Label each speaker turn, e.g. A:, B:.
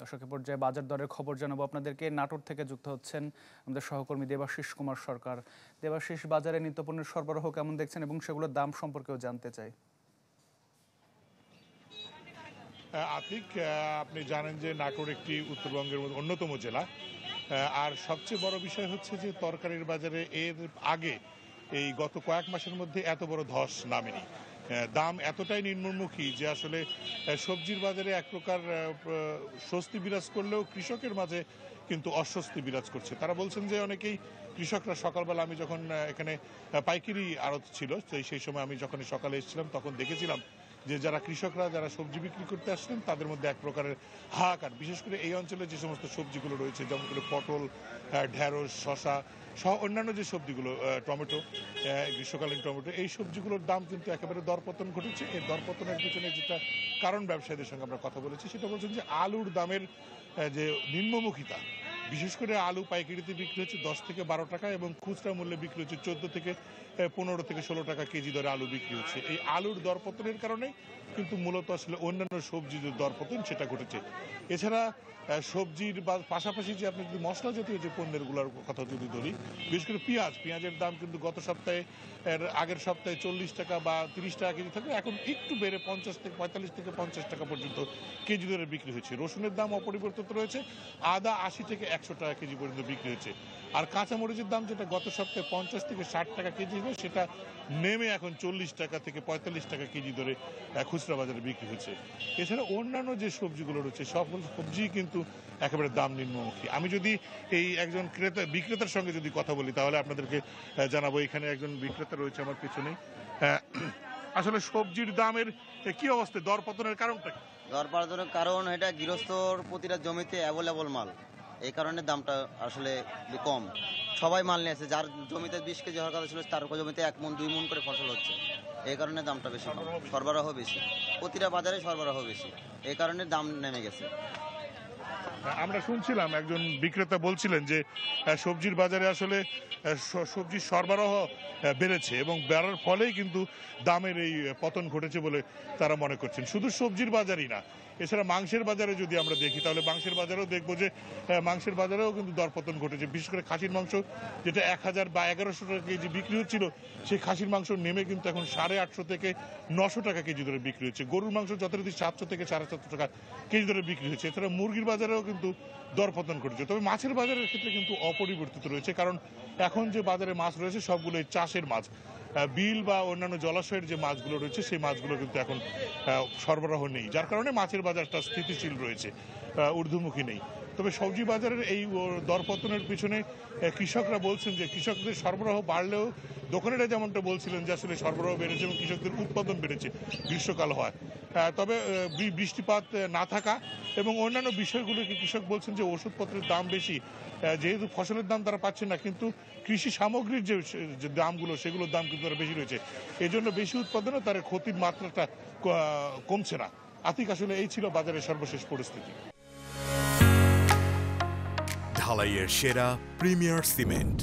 A: দর্শক পর্যায়ে বাজার দরের খবর জানাবো আপনাদেরকে। নাটোর থেকে যুক্ত হচ্ছেন আমাদের সহকর্মী দেবাশিস কুমার সরকার। দেবাশিস, বাজারে নিত্যপণ্যের সরবরাহ কেমন দেখছেন এবং সেগুলোর দাম সম্পর্কেও জানতে চাই।
B: আতিক, আপনি জানেন যে নাটোর একটি উত্তরবঙ্গের অন্যতম জেলা। আর সবচেয়ে বড় বিষয় হচ্ছে যে তরকারির বাজারে এর আগে এই গত কয়েক মাসের মধ্যে এত বড় ধস নামেনি। দাম এতটাই নিম্নমুখী যে আসলে সবজির বাজারে এক প্রকার স্বস্তি বিরাজ করলেও কৃষকের মাঝে কিন্তু অস্বস্তি বিরাজ করছে। তারা বলছেন যে অনেকেই কৃষকরা সকালবেলা, আমি যখন এখানে পাইকারি আড়ত ছিল সেই সময় আমি যখন সকালে এসেছিলাম তখন দেখেছিলাম যে যারা কৃষকরা যারা সবজি বিক্রি করতে আসছেন তাদের মধ্যে এক প্রকারের হাহাকার। বিশেষ করে এই অঞ্চলে যে সমস্ত সবজিগুলো রয়েছে, যেমন করে পটল, ঢেঁড়স, শশা সহ অন্যান্য যে সবজিগুলো, টমেটো, গ্রীষ্মকালীন টমেটো, এই সবজিগুলোর দাম কিন্তু একেবারে দরপতন ঘটেছে। এই দরপতনের পিছনে যেটা কারণ ব্যবসায়ীদের সঙ্গে আমরা কথা বলেছি, সেটা বলছেন যে আলুর দামের যে নিম্নমুখিতা। বিশেষ করে আলু পাইকারিতে বিক্রি হচ্ছে 10 থেকে 12 টাকা এবং খুচরা মূল্যে বিক্রি হচ্ছে 14 থেকে 15 থেকে 16 টাকা কেজি দরে আলু বিক্রি হচ্ছে। এই আলুর দরপতনের কারণে কিন্তু মূলত আসলে অন্যান্য সবজির যে দরপতন সেটা ঘটেছে। এছাড়া সবজির বা পাশাপাশি যে আপনি যদি মশলা জাতীয় যে পণ্যেরগুলোর কথা যদি ধরি, বিশেষ করে পেঁয়াজের দাম কিন্তু গত সপ্তাহে আগের সপ্তাহে 40 টাকা বা 30 টাকা কেজি থাকলে এখন একটু বেড়ে 45 থেকে 50 টাকা পর্যন্ত কেজি দরে বিক্রি হচ্ছে। রসুনের দাম অপরিবর্তিত রয়েছে, আদা 80 থেকে 100 টাকা কেজি পর্যন্ত বিক্রি হচ্ছে। আর কাঁচামরিচের দাম যেটা গত সপ্তাহে 50 থেকে 60 টাকা কেজি ছিল, সেটা নেমে এখন 40 টাকা থেকে 45 টাকা কেজি ধরে খুচরা বাজারে বিক্রি হচ্ছে। এছাড়া অন্যান্য যে সবজিগুলো রয়েছে সকল সবজি কিন্তু একেবারে দাম নিম্নমুখী। আমি যদি এই একজন বিক্রেতার সঙ্গে যদি কথা বলি তাহলে আপনাদেরকে জানাবো। এখানে একজন বিক্রেতা রয়েছে আমার পিছনে। আসলে সবজির দামের কি অবস্থা, দরপতনের কারণটা কি?
C: দরপতনের কারণ এটা গৃহস্থর প্রতিটা জমিতে অ্যাভেলেবল মাল, এই কারণে দামটা আসলে কম। সবাই মাল নিয়ে আসে, যার জমিতে 20 কেজি হওয়ার কথা ছিল তার জমিতে 1 মণ 2 মণ করে ফসল হচ্ছে, এই কারণে দামটা বেশি, সরবরাহ বেশি, প্রতিটা বাজারে সরবরাহ বেশি, এই কারণে দাম নেমে গেছে।
B: আমরা শুনছিলাম একজন বিক্রেতা বলছিলেন যে সবজির বাজারে আসলে সবজির সরবরাহ বেড়েছে এবং বাড়ার ফলেই কিন্তু দামের এই পতন ঘটেছে বলে তারা মনে করছেন। শুধু সবজির বাজারই না, এছাড়া মাংসের বাজারে যদি আমরা দেখি তাহলে মাংসের বাজারেও দেখবো যে মাংসের বাজারেও কিন্তু দরপতন ঘটেছে। বিশেষ করে খাসির মাংস যেটা 1000 বা 1100 টাকা কেজি বিক্রি হচ্ছিল, সেই খাসির মাংস নেমে কিন্তু এখন 850 থেকে 900 টাকা কেজি ধরে বিক্রি হচ্ছে। গরুর মাংস যথারীতি 700 থেকে 750 টাকা কেজি ধরে বিক্রি হচ্ছে। এছাড়া মুরগির বাজারেও কিন্তু দরপতন ঘটেছে। তবে মাছের বাজারের ক্ষেত্রে কিন্তু অপরিবর্তিত রয়েছে, কারণ এখন যে বাজারে মাছ রয়েছে সবগুলো চাষের মাছ। বিল বা অন্যান্য জলাশয়ের যে মাছগুলো রয়েছে সেই মাছগুলো কিন্তু এখন সরবরাহ নেই, যার কারণে মাছের বাজারটা স্থিতিশীল রয়েছে, ঊর্ধ্বমুখী নেই। তবে সবজি বাজারের এই দরপতনের পিছনে কৃষকরা বলছেন যে কৃষকদের সরবরাহ বাড়লেও দোকানিরা যেমনটা বলছিলেন যে আসলে সরবরাহ বেড়েছে এবং কৃষকদের উৎপাদন বেড়েছে গ্রীষ্মকাল হয়। তবে বৃষ্টিপাত না থাকা এবং অন্যান্য বিষয়গুলোকে কৃষক বলছেন যে ওষুধপত্রের দাম বেশি, যেহেতু ফসলের দাম তারা পাচ্ছে না, কিন্তু কৃষি সামগ্রীর যে দামগুলো সেগুলোর দাম কিন্তু বেশি রয়েছে। এই জন্য বেশি উৎপাদনে তার ক্ষতির মাত্রাটা কমছে না। আতিক, আসলে এই ছিল বাজারের সর্বশেষ পরিস্থিতি।
D: ঢালাইয়ের সেরা প্রিমিয়ার সিমেন্ট।